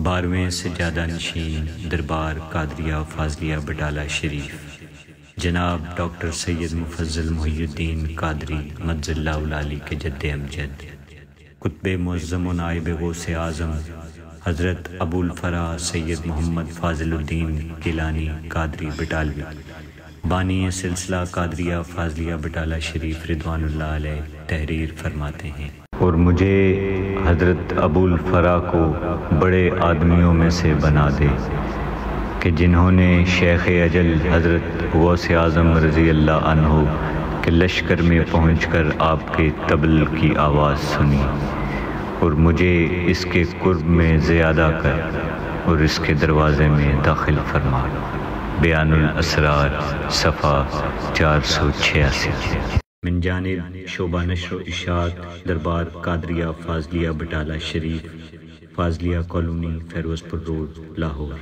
12ویں سجادہ نشین دربار قادریہ فاضلیہ بٹالہ شریف جناب ڈاکٹر سید مفضل محی الدین قادری مجز اللہ العالی کے جد امجد، قطب معظم و نائب غوث اعظم حضرت ابو الفرا سید محمد فاضل الدین گیلانی قادری بٹالوی، بانی سلسلہ قادریہ فاضلیہ بٹالہ شریف رضوان اللہ علیہ تحریر فرماتے ہیں، اور مجھے حضرت ابو الفرا کو بڑے آدمیوں میں سے بنا دے کہ جنہوں نے شیخ اجل حضرت غوث اعظم رضی اللہ عنہ کے لشکر میں پہنچ کر آپ کے طبل کی آواز سنی، اور مجھے اس کے قرب میں زیادہ کر اور اس کے دروازے میں داخل فرما۔ بیان الاسرار صفحہ 486۔ من جانب شعبہ نشر و اشاعت دربار قادریہ فاضلیہ بٹالہ شریف، فاضلیہ کالونی، فیروز پور روڈ، لاہور۔